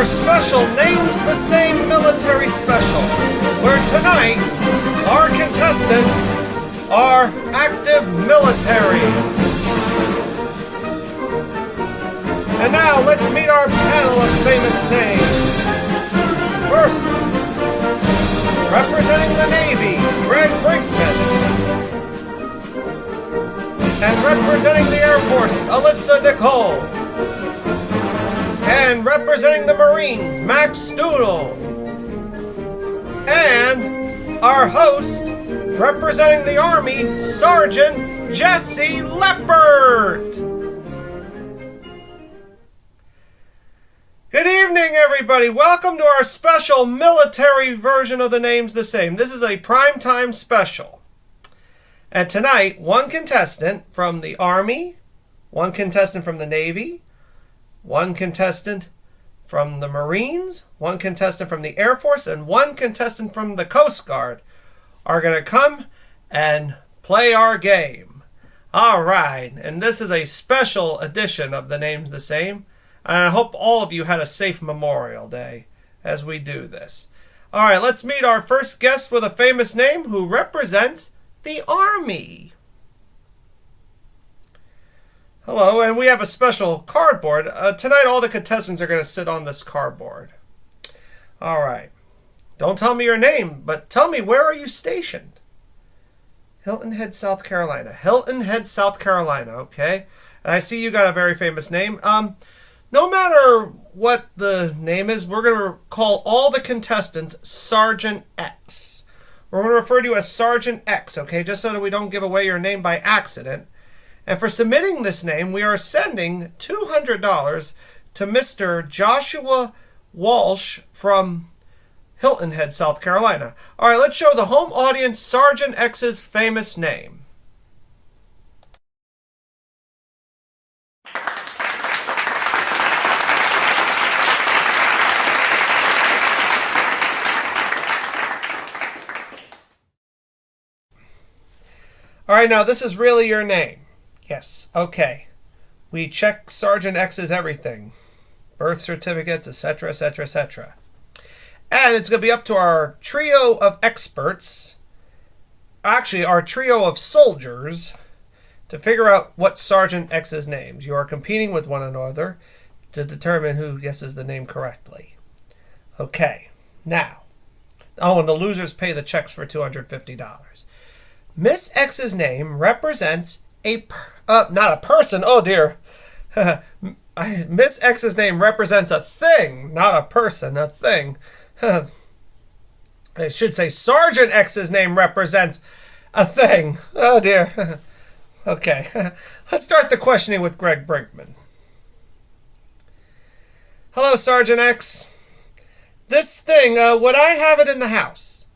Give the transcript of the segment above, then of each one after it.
our special Names the Same Military Special, where tonight our contestants are active military. And now let's meet our panel of famous names. First, representing the Navy, Greg Brinkman. And representing the Air Force, Alyssa Nicole. And representing the Marines, Max Stoodle. And our host, representing the Army, Sergeant Jessy Leppert. Good evening, everybody. Welcome to our special military version of the Names the Same. This is a primetime special. And tonight, one contestant from the Army, one contestant from the Navy, one contestant from the Marines, one contestant from the Air Force, and one contestant from the Coast Guard are going to come and play our game. All right, and this is a special edition of the Names the Same. And I hope all of you had a safe Memorial Day as we do this. All right, let's meet our first guest with a famous name who represents the Army. Hello, and we have a special cardboard. Tonight, all the contestants are going to sit on this cardboard. All right. Don't tell me your name, but tell me, where are you stationed? Hilton Head, South Carolina. Hilton Head, South Carolina, okay. And I see you got a very famous name. No matter what the name is, we're going to call all the contestants Sergeant X. We're going to refer to you as Sergeant X, okay, just so that we don't give away your name by accident. And for submitting this name, we are sending $200 to Mr. Joshua Walsh from Hilton Head, South Carolina. All right, let's show the home audience Sergeant X's famous name. All right, now this is really your name. Yes, okay. We check Sergeant X's everything. Birth certificates, etc., etc., etc. And it's going to be up to our trio of experts, actually our trio of soldiers, to figure out what Sergeant X's names. You are competing with one another to determine who guesses the name correctly. Okay, now. Oh, and the losers pay the checks for $250. Miss X's name represents not a person, oh dear. Miss X's name represents a thing, not a person, a thing. I should say Sergeant X's name represents a thing. Oh dear. Okay, let's start the questioning with Greg Brinkman. Hello, Sergeant X. This thing, would I have it in the house?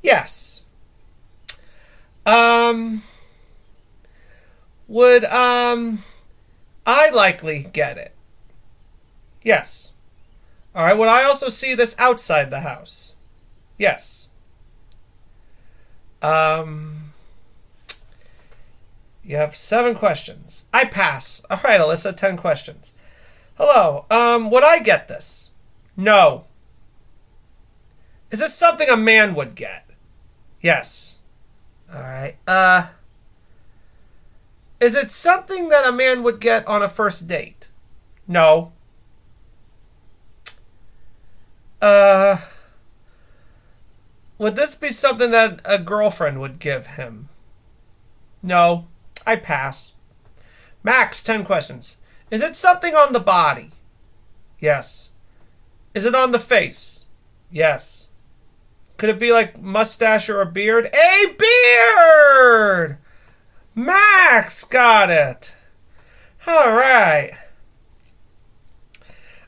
Yes. Would I likely get it? Yes. All right, would I also see this outside the house? Yes. You have 7 questions. I pass. All right, Alyssa, 10 questions. Hello, would I get this? No. Is this something a man would get? Yes. All right. Is it something that a man would get on a first date? No. Would this be something that a girlfriend would give him? No. I pass. Max, 10 questions. Is it something on the body? Yes. Is it on the face? Yes. Could it be like mustache or a beard? A beard! Max got it. All right.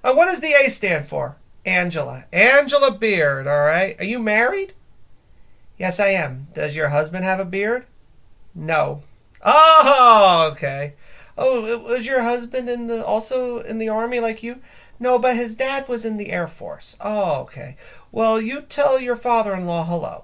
What does the A stand for? Angela. Angela Beard, all right. Are you married? Yes, I am. Does your husband have a beard? No. Oh, okay. Oh, was your husband also in the Army like you? No, but his dad was in the Air Force. Oh, okay. Well, you tell your father-in-law hello.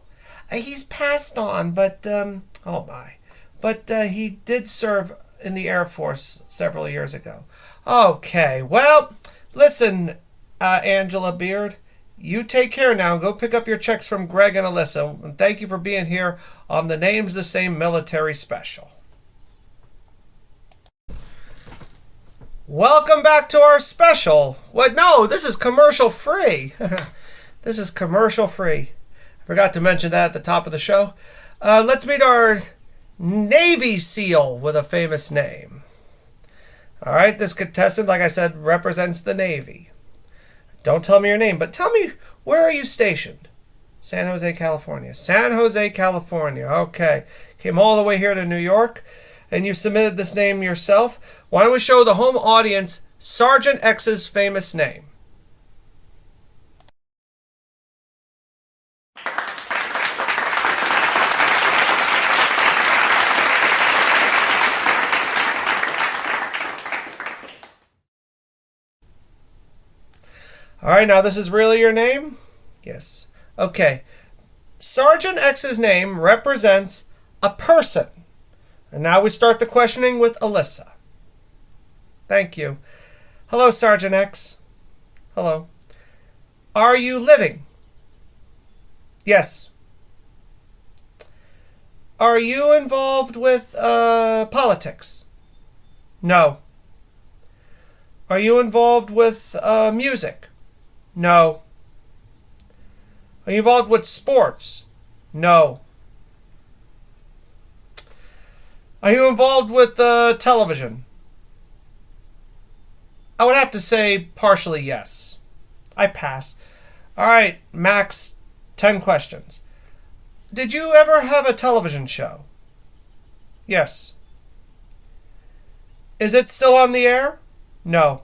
He's passed on, but, oh my. But he did serve in the Air Force several years ago. Okay, well, Listen, Angela Beard, you take care now. Go pick up your checks from Greg and Alyssa. And thank you for being here on the Names the Same Military Special. Welcome back to our special. What? No, this is commercial free. This is commercial free. I forgot to mention that at the top of the show. Let's meet our Navy SEAL with a famous name. All right, this contestant, like I said, represents the Navy. Don't tell me your name, but tell me, where are you stationed? San Jose, California. San Jose, California. Okay. Came all the way here to New York, and you submitted this name yourself. Why don't we show the home audience Sergeant X's famous name? All right, now this is really your name? Yes. Okay. Sergeant X's name represents a person. And now we start the questioning with Alyssa. Thank you. Hello, Sergeant X. Hello. Are you living? Yes. Are you involved with politics? No. Are you involved with music? No. Are you involved with sports? No. Are you involved with television? I would have to say partially yes. I pass. All right, Max, 10 questions. Did you ever have a television show? Yes. Is it still on the air? No.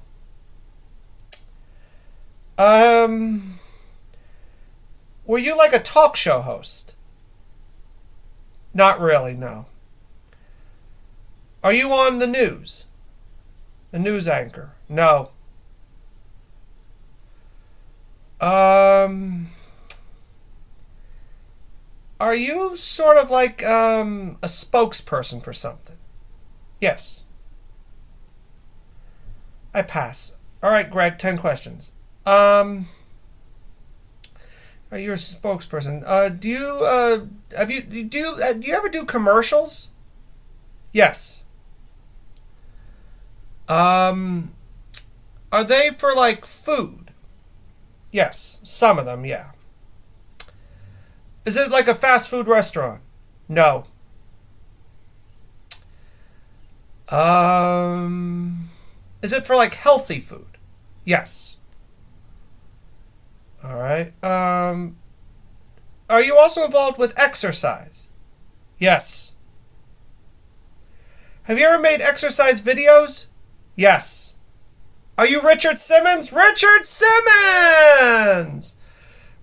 Were you like a talk show host? Not really, no. Are you on the news? A news anchor? No. Are you sort of like a spokesperson for something? Yes. I pass. All right, Greg, 10 questions. Are you a spokesperson? Do you ever do commercials? Yes. Are they for like food? Yes, some of them, yeah. Is it like a fast food restaurant? No. Is it for like healthy food? Yes. All right. Are you also involved with exercise? Yes. Have you ever made exercise videos? Yes. Are you Richard Simmons? Richard Simmons!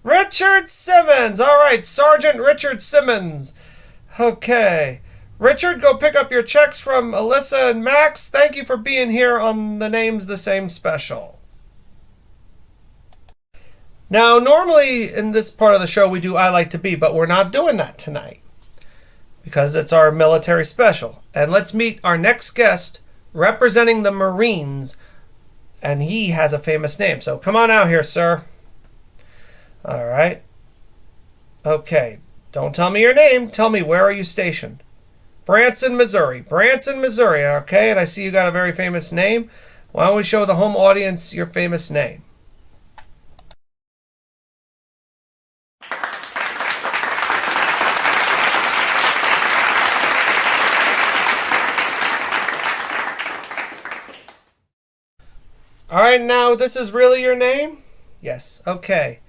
Richard Simmons! All right, Sergeant Richard Simmons. Okay. Richard, go pick up your checks from Alyssa and Max. Thank you for being here on the Names the Same special. Now, normally in this part of the show we do I Like to Be, but we're not doing that tonight because it's our military special. And let's meet our next guest representing the Marines, and he has a famous name. So come on out here, sir. All right. Okay. Don't tell me your name. Tell me, where are you stationed? Branson, Missouri. Branson, Missouri. Okay, and I see you got a very famous name. Why don't we show the home audience your famous name? All right, now this is really your name? Yes. Okay.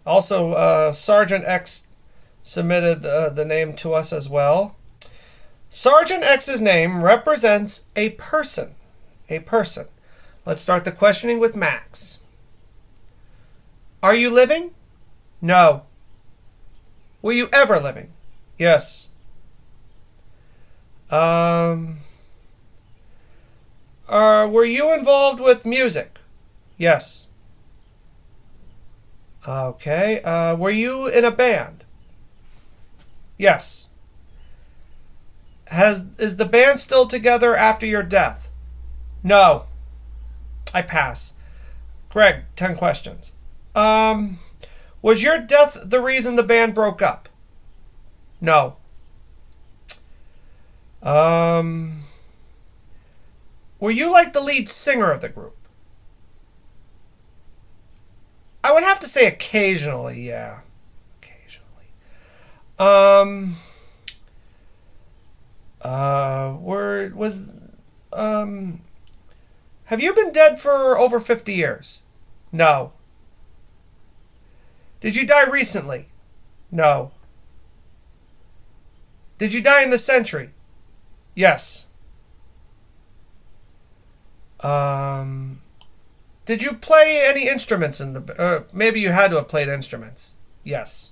Also, Sergeant X submitted the name to us as well. Sergeant X's name represents a person. A person. Let's start the questioning with Max. Are you living? No. Were you ever living? Yes. Were you involved with music? Yes. Okay. Were you in a band? Yes. Is the band still together after your death? No. I pass. Greg, 10 questions. Was your death the reason the band broke up? No. Were you like the lead singer of the group? I would have to say occasionally, yeah. Occasionally. Have you been dead for over 50 years? No. Did you die recently? No. Did you die in this century? Yes. Did you play any instruments in the... maybe you had to have played instruments. Yes.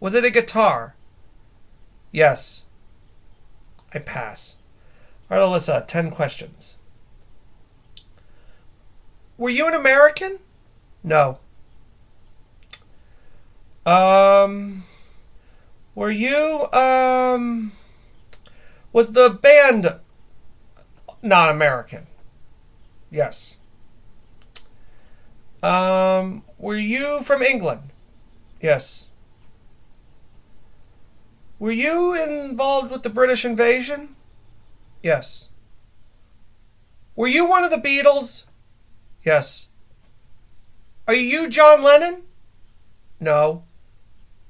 Was it a guitar? Yes. I pass. All right, Alyssa, 10 questions. Were you an American? No. Were you, was the band not American? Yes. Were you from England? Yes. Were you involved with the British invasion? Yes. Were you one of the Beatles? Yes. Are you John Lennon? No.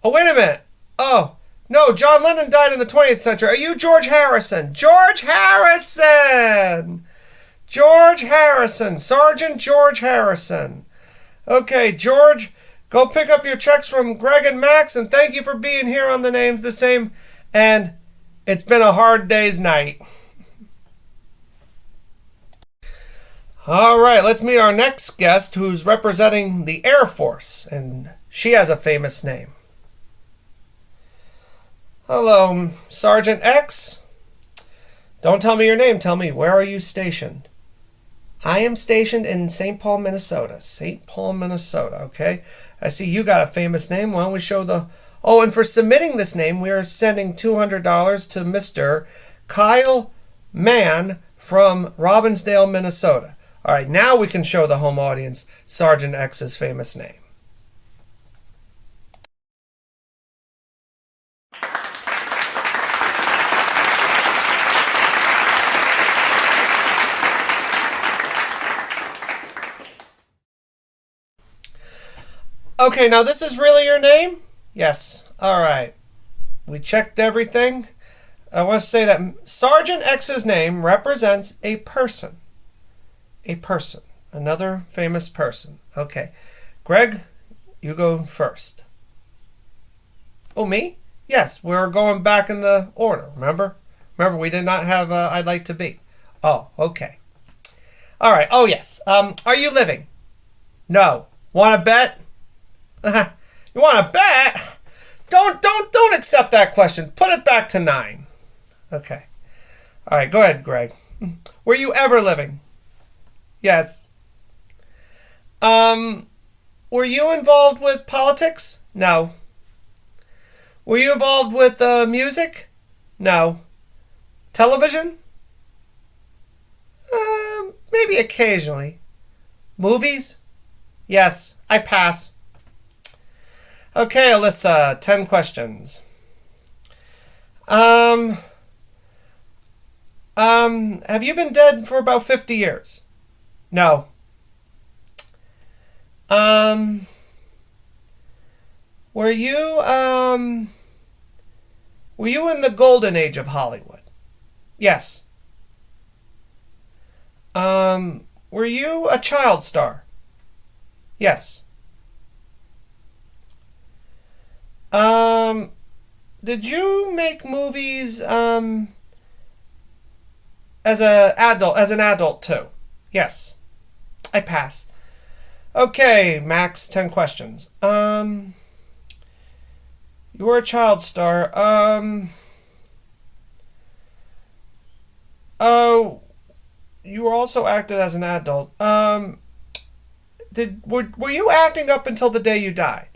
Oh, wait a minute. Oh, no, John Lennon died in the 20th century. Are you George Harrison? George Harrison! George Harrison. Sergeant George Harrison. Okay, George, go pick up your checks from Greg and Max, and thank you for being here on The Names the Same. And it's been a hard day's night. All right, let's meet our next guest who's representing the Air Force, and she has a famous name. Hello, Sergeant X. Don't tell me your name. Tell me, where are you stationed? I am stationed in St. Paul, Minnesota. St. Paul, Minnesota, okay? I see you got a famous name. Why don't we show the... Oh, and for submitting this name, we are sending $200 to Mr. Kyle Mann from Robbinsdale, Minnesota. All right, now we can show the home audience Sergeant X's famous name. Okay, now this is really your name? Yes. All right. We checked everything. I want to say that Sergeant X's name represents a person. A person. Another famous person. Okay. Greg, you go first. Oh, me? Yes, we're going back in the order, remember? Remember, we did not have I'd like to be. Oh, okay. All right. Oh, yes. Are you living? No. Want to bet? You want to bet? Don't accept that question. Put it back to 9. Okay. All right, go ahead, Greg. Were you ever living? Yes. Were you involved with politics? No. Were you involved with music? No. Television? Maybe occasionally. Movies? Yes. I pass. Okay, Alyssa, 10 questions. Have you been dead for about 50 years? No. Were you in the golden age of Hollywood? Yes. Were you a child star? Yes. Did you make movies as an adult too? Yes. I pass. Okay, Max, 10 questions. You were a child star. Oh, you were also acted as an adult. Were you acting up until the day you died?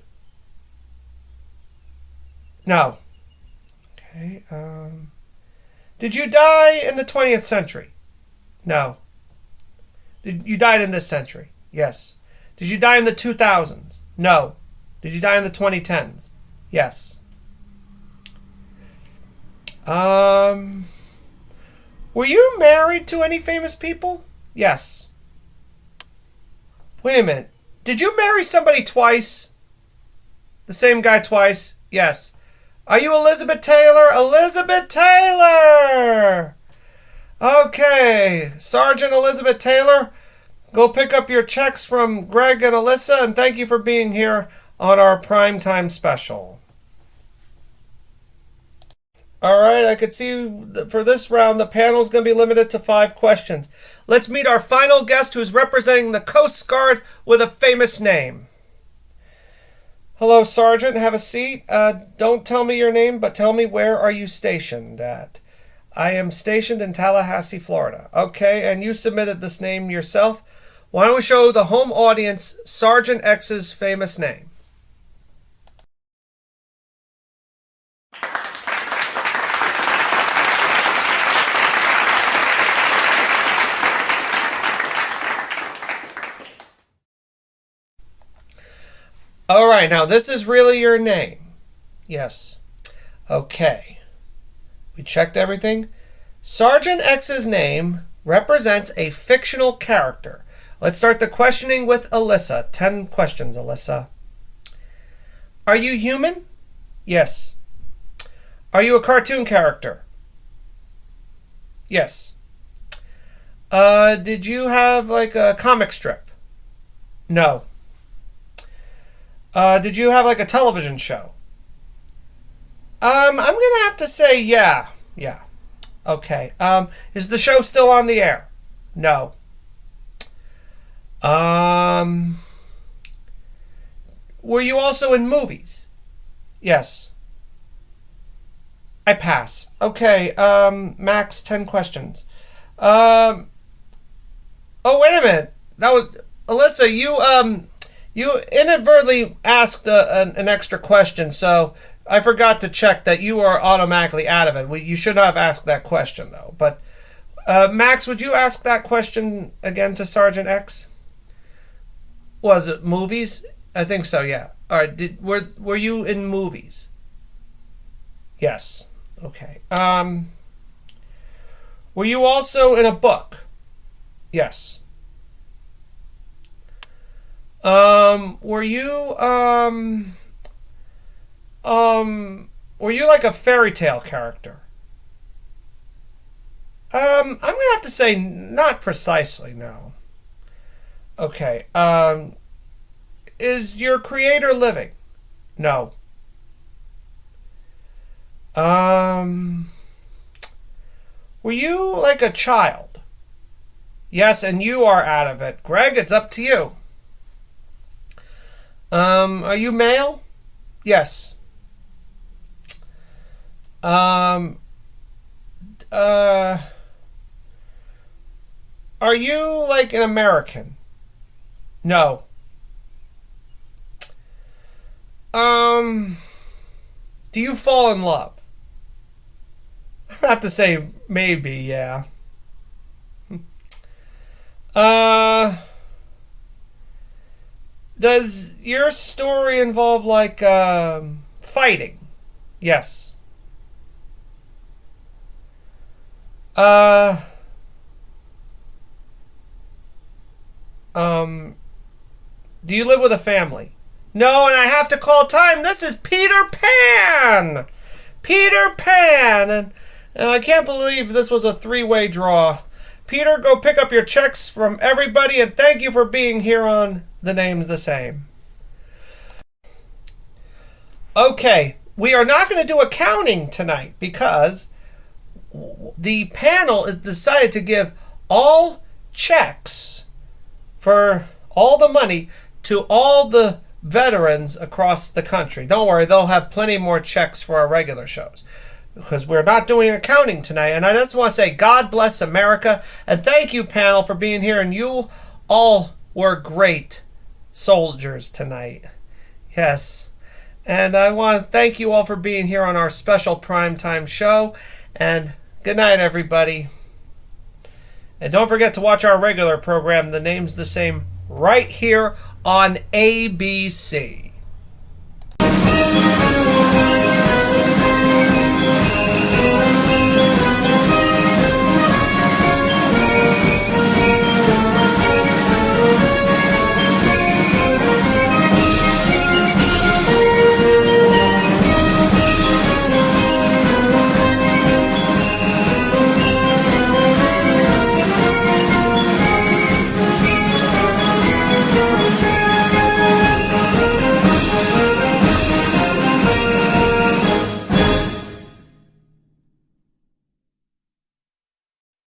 No. Okay. Did you die in the 20th century? No. You died in this century? Yes. Did you die in the 2000s? No. Did you die in the 2010s? Yes. Were you married to any famous people? Yes. Wait a minute. Did you marry somebody twice? The same guy twice? Yes. Are you Elizabeth Taylor? Elizabeth Taylor! Okay. Sergeant Elizabeth Taylor, go pick up your checks from Greg and Alyssa, and thank you for being here on our primetime special. All right, I can see for this round, the panel is going to be limited to 5 questions. Let's meet our final guest who's representing the Coast Guard with a famous name. Hello, Sergeant. Have a seat. Don't tell me your name, but tell me where are you stationed at. I am stationed in Tallahassee, Florida. Okay, and you submitted this name yourself. Why don't we show the home audience Sergeant X's famous name? All right, now this is really your name. Yes. Okay. We checked everything. Sergeant X's name represents a fictional character. Let's start the questioning with Alyssa. 10 questions, Alyssa. Are you human? Yes. Are you a cartoon character? Yes. Did you have like a comic strip? No. Did you have like a television show? I'm gonna have to say yeah. Yeah. Okay. Is the show still on the air? No. Were you also in movies? Yes. I pass. Okay. Max 10 questions. Oh, wait a minute. That was Alyssa. You inadvertently asked an extra question, so I forgot to check that you are automatically out of it. You should not have asked that question, though. But Max, would you ask that question again to Sergeant X? Was it movies? I think so. Yeah. All right. Were you in movies? Yes. Okay. Were you also in a book? Yes. Were you like a fairy tale character? I'm gonna have to say not precisely, no. Okay. Is your creator living? No. Were you like a child? Yes, and you are out of it. Greg, it's up to you. Are you male? Yes. Are you like an American? No. Do you fall in love? I have to say maybe, yeah. Does your story involve like fighting? Yes. Do you live with a family? No, and I have to call time. This is Peter Pan! Peter Pan! And I can't believe this was a 3-way draw. Peter, go pick up your checks from everybody, and thank you for being here on The Name's the Same. Okay, we are not going to do accounting tonight because the panel has decided to give all checks for all the money to all the veterans across the country. Don't worry, they'll have plenty more checks for our regular shows because we're not doing accounting tonight. And I just want to say God bless America and thank you, panel, for being here. And you all were great soldiers tonight. Yes. And I want to thank you all for being here on our special primetime show. And good night, everybody. And don't forget to watch our regular program. The name's the same right here on ABC.